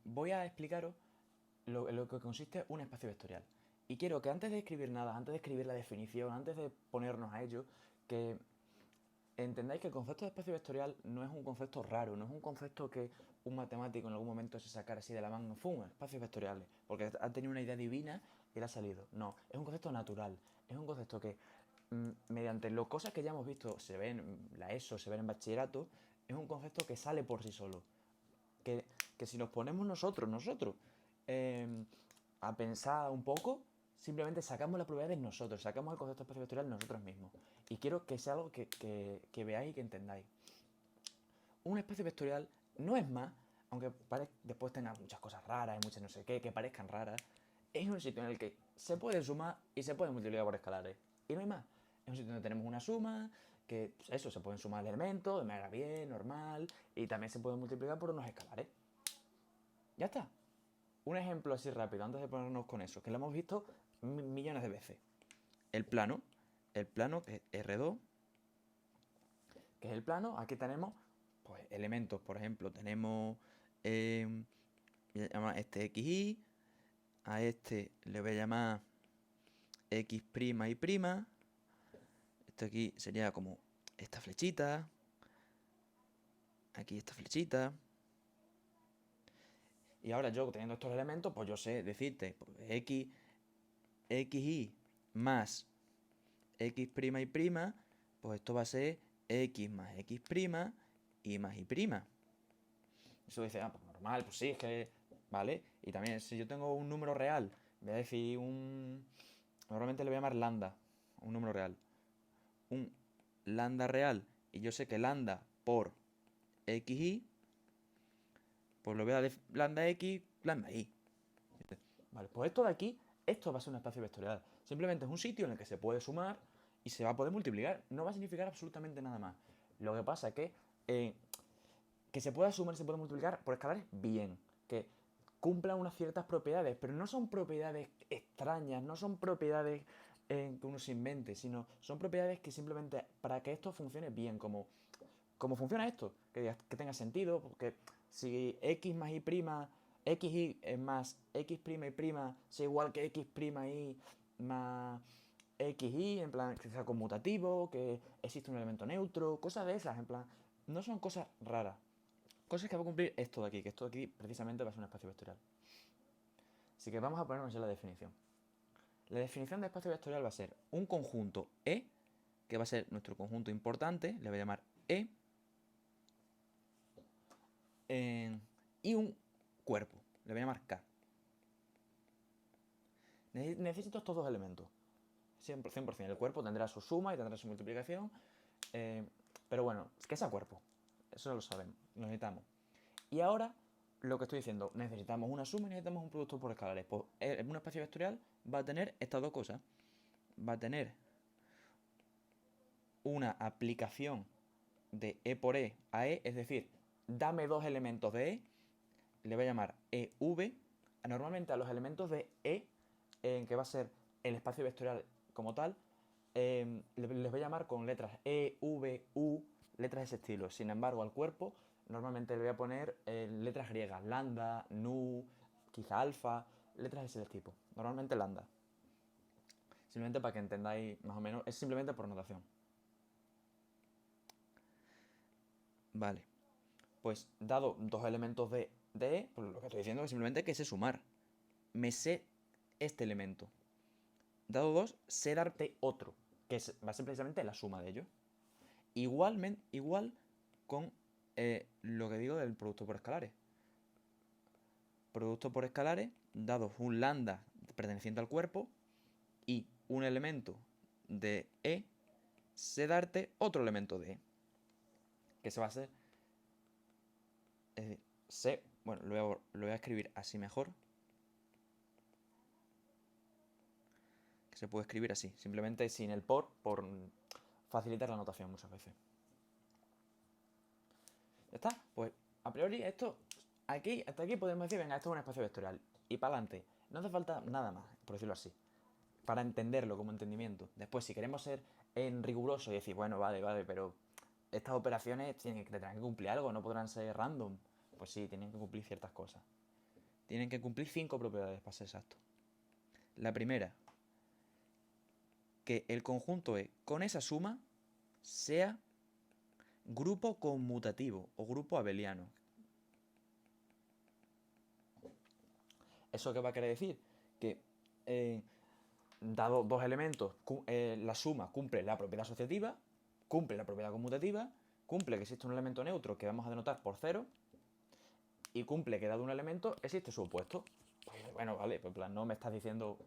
voy a explicaros lo que consiste un espacio vectorial. Y quiero que antes de escribir nada, antes de escribir la definición, antes de ponernos a ello, que entendáis que el concepto de espacio vectorial no es un concepto raro, no es un concepto que un matemático en algún momento se sacara así de la manga, ¡fum!, espacios vectoriales, porque ha tenido una idea divina y le ha salido. No, es un concepto natural, es un concepto que mediante las cosas que ya hemos visto, se ven en la ESO, se ven en bachillerato, es un concepto que sale por sí solo. Que, que si nos ponemos nosotros, eh, a pensar un poco, simplemente sacamos las probabilidades nosotros, sacamos el concepto de espacio vectorial nosotros mismos. Y quiero que sea algo que veáis y que entendáis. Un espacio vectorial no es más, aunque después tenga muchas cosas raras y muchas no sé qué, que parezcan raras, es un sitio en el que se puede sumar y se puede multiplicar por escalares. Y no hay más. Es un sitio donde tenemos una suma, que pues eso, se pueden sumar elementos de manera bien, normal, y también se puede multiplicar por unos escalares. Ya está. Un ejemplo así rápido, antes de ponernos con eso, que lo hemos visto millones de veces. El plano, el plano que es R2, que es el plano, aquí tenemos pues elementos, por ejemplo, tenemos voy a llamar este XY, a este le voy a llamar X' y prima, esto aquí sería como esta flechita, aquí esta flechita, y ahora yo teniendo estos elementos, pues yo sé decirte pues, XY más X' y prima, pues esto va a ser X más X' y más Y prima. Eso dice, ah, pues normal, pues sí, es que. ¿Vale? Y también, si yo tengo un número real, voy a decir un. Normalmente le voy a llamar lambda, un número real. Un lambda real, y yo sé que lambda por xy, pues lo voy a dar lambda x, lambda y. Vale, pues esto de aquí, esto va a ser un espacio vectorial. Simplemente es un sitio en el que se puede sumar y se va a poder multiplicar. No va a significar absolutamente nada más. Lo que pasa es que se pueda sumar y se pueda multiplicar por escalares, bien. Que cumplan unas ciertas propiedades, pero no son propiedades extrañas, no son propiedades que uno se invente, sino son propiedades que simplemente para que esto funcione bien, como funciona esto, que tenga sentido, porque si x más y prima, xy es más x prima y prima, sea igual que x prima y más xy, en plan, que sea conmutativo, que existe un elemento neutro, cosas de esas, en plan, no son cosas raras. Cosas que va a cumplir esto de aquí, que esto de aquí precisamente va a ser un espacio vectorial. Así que vamos a ponernos ya la definición. La definición de espacio vectorial va a ser un conjunto E, que va a ser nuestro conjunto importante, le voy a llamar E, y un cuerpo, le voy a llamar K. Necesito estos dos elementos. 100%. El cuerpo tendrá su suma y tendrá su multiplicación. Pero bueno, que sea cuerpo. Eso lo sabemos, lo necesitamos. Y ahora, lo que estoy diciendo, necesitamos una suma y necesitamos un producto por escalares. Pues un espacio vectorial va a tener estas dos cosas. Va a tener una aplicación de E por E a E, es decir, dame dos elementos de E, le voy a llamar EV, normalmente a los elementos de E, que va a ser el espacio vectorial como tal, les voy a llamar con letras E, V, U, letras de ese estilo. Sin embargo, al cuerpo normalmente le voy a poner letras griegas, lambda, nu, quizá alfa, letras de ese tipo. Normalmente lambda. Simplemente para que entendáis más o menos, es simplemente por notación. Vale. Pues dado dos elementos de E, pues lo que estoy diciendo es simplemente que sé sumar. Me sé este elemento. Dado dos, sé darte otro, que va a ser precisamente la suma de ellos. Igual con lo que digo del producto por escalares. Producto por escalares, dado un lambda perteneciente al cuerpo y un elemento de E, sé darte otro elemento de E. Que se va a ser. Sé. Bueno, lo voy a escribir así mejor. Que se puede escribir así, simplemente sin el por facilitar la notación muchas veces. ¿Ya está? Pues a priori esto, aquí, hasta aquí podemos decir, venga, esto es un espacio vectorial. Y para adelante. No hace falta nada más, por decirlo así. Para entenderlo como entendimiento. Después, si queremos ser en riguroso y decir, bueno, vale, pero estas operaciones tendrán que cumplir algo, no podrán ser random. Pues sí, tienen que cumplir ciertas cosas. Tienen que cumplir 5 propiedades para ser exacto. La primera, que el conjunto E con esa suma sea grupo conmutativo o grupo abeliano. ¿Eso qué va a querer decir? Que dado dos elementos, la suma cumple la propiedad asociativa, cumple la propiedad conmutativa, cumple que existe un elemento neutro que vamos a denotar por 0 y cumple que dado un elemento existe su opuesto. Pues bueno, vale, pues en plan, no me estás diciendo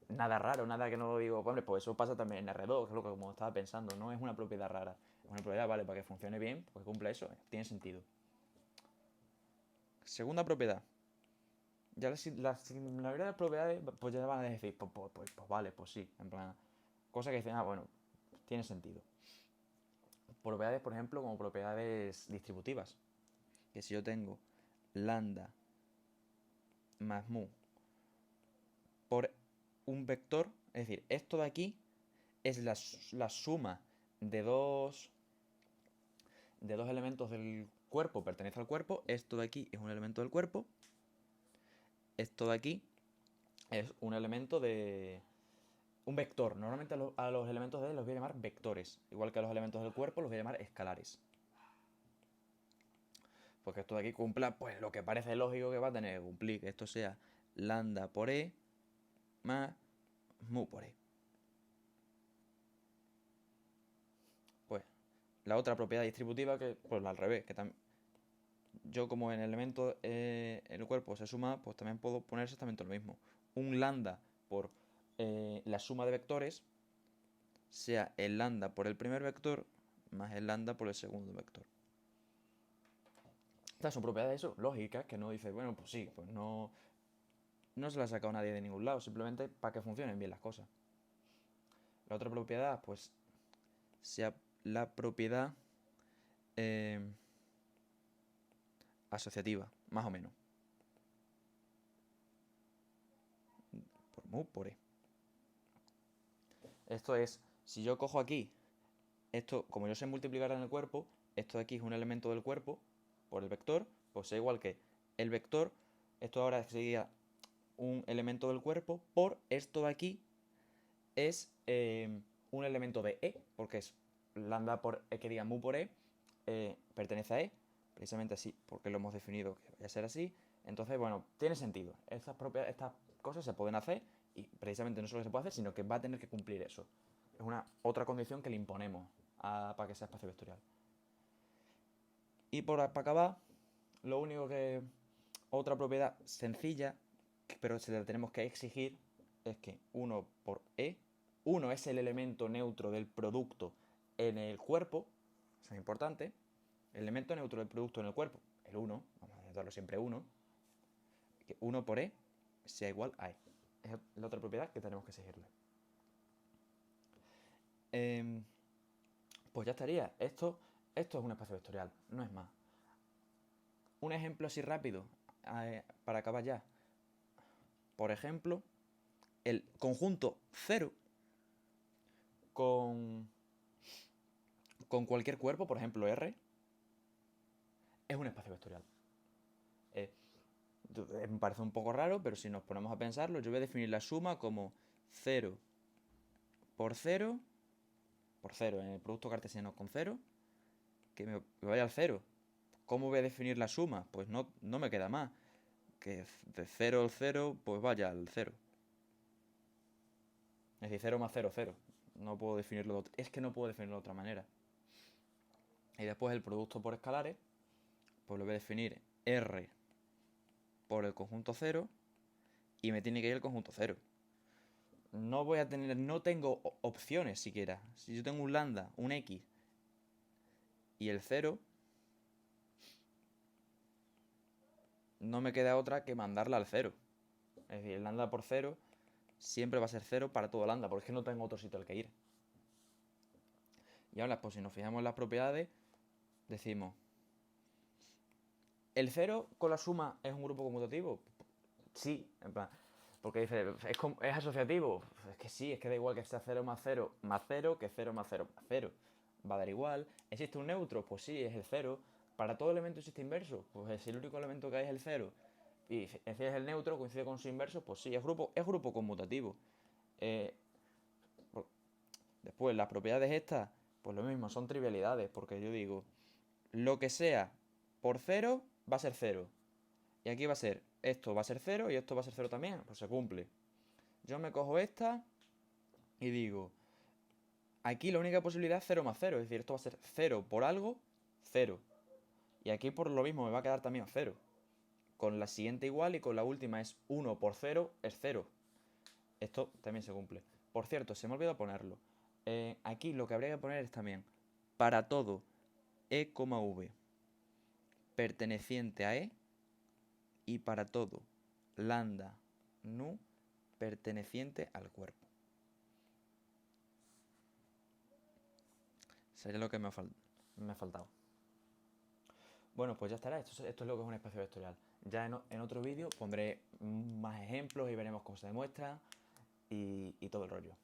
nada raro, nada que no digo, hombre, pues eso pasa también en R2, que es lo que como estaba pensando, no es una propiedad rara, es una propiedad, vale, para que funcione bien, pues cumple eso, tiene sentido. Segunda propiedad. Ya la mayoría de las propiedades, pues ya van a decir, pues vale, pues sí, en plan, cosa que dicen, bueno, tiene sentido. Propiedades, por ejemplo, como propiedades distributivas, que si yo tengo lambda más mu por un vector, es decir, esto de aquí es la suma de dos elementos del cuerpo, pertenece al cuerpo, esto de aquí es un elemento del cuerpo, esto de aquí es un elemento de un vector. Normalmente a los elementos de él los voy a llamar vectores, igual que a los elementos del cuerpo los voy a llamar escalares. Porque esto de aquí cumpla pues lo que parece lógico que va a tener que cumplir, que esto sea lambda por E más mu por E. Pues la otra propiedad distributiva que pues al revés, que también yo como en el elemento en el cuerpo se suma, pues también puedo poner exactamente lo mismo. Un lambda por la suma de vectores sea el lambda por el primer vector más el lambda por el segundo vector. Estas son propiedades eso, lógicas, que no dices, bueno, pues sí, pues no se las ha sacado nadie de ningún lado, simplemente para que funcionen bien las cosas. La otra propiedad, pues, sea la propiedad asociativa, más o menos. Por mu, por E. Esto es, si yo cojo aquí, esto, como yo sé multiplicar en el cuerpo, esto de aquí es un elemento del cuerpo, por el vector, pues es igual que el vector, esto ahora sería un elemento del cuerpo, por esto de aquí es un elemento de E, porque es lambda por E, que diga mu por E, pertenece a E, precisamente así, porque lo hemos definido que vaya a ser así. Entonces, bueno, tiene sentido. Estas cosas se pueden hacer y precisamente no solo se puede hacer, sino que va a tener que cumplir eso. Es una otra condición que le imponemos para que sea espacio vectorial. Y para acabar, lo único que otra propiedad sencilla, pero se la tenemos que exigir, es que 1 por E, 1 es el elemento neutro del producto en el cuerpo, eso es importante, el elemento neutro del producto en el cuerpo, el 1, vamos a darlo siempre 1, que 1 por E sea igual a E. Es la otra propiedad que tenemos que exigirle. Pues ya estaría. Esto es un espacio vectorial, no es más. Un ejemplo así rápido, para acabar ya. Por ejemplo, el conjunto 0 con cualquier cuerpo, por ejemplo R, es un espacio vectorial. Me parece un poco raro, pero si nos ponemos a pensarlo, yo voy a definir la suma como 0 por 0 por 0 en el producto cartesiano con 0, que me vaya al 0. ¿Cómo voy a definir la suma? Pues no me queda más. Que de 0 al 0, pues vaya al 0. Es decir, 0 más 0, 0. No puedo definirlo es que no puedo definirlo de otra manera. Y después el producto por escalares, pues lo voy a definir R por el conjunto 0 y me tiene que ir el conjunto 0. No tengo opciones siquiera. Si yo tengo un lambda, un X y el 0, no me queda otra que mandarla al 0. Es decir, el lambda por 0 siempre va a ser 0 para todo lambda, porque es que no tengo otro sitio al que ir. Y ahora, pues si nos fijamos en las propiedades, decimos, ¿el 0 con la suma es un grupo conmutativo? Sí, en plan, porque dice, ¿es asociativo? Es que sí, es que da igual que sea 0 más 0 más 0 que 0 más 0 más 0. Va a dar igual. ¿Existe un neutro? Pues sí, es el 0. ¿Para todo elemento existe inverso? Pues si el único elemento que hay es el 0, Y si es el neutro, coincide con su inverso, pues sí, es grupo conmutativo. Eh, Después, las propiedades estas, pues lo mismo, son trivialidades, porque yo digo, lo que sea por 0 va a ser 0. Y aquí va a ser, esto va a ser 0 y esto va a ser 0 también, pues se cumple. Yo me cojo esta y digo, aquí la única posibilidad es 0 más 0, es decir, esto va a ser 0 por algo, 0. Y aquí por lo mismo me va a quedar también 0. Con la siguiente igual y con la última es 1 por 0 es 0. Esto también se cumple. Por cierto, se me ha olvidado ponerlo. Aquí lo que habría que poner es también, para todo E, V perteneciente a E y para todo lambda nu perteneciente al cuerpo. Sería lo que me ha faltado. Bueno, pues ya estará. Esto es lo que es un espacio vectorial. Ya en otro vídeo pondré más ejemplos y veremos cómo se demuestra y todo el rollo.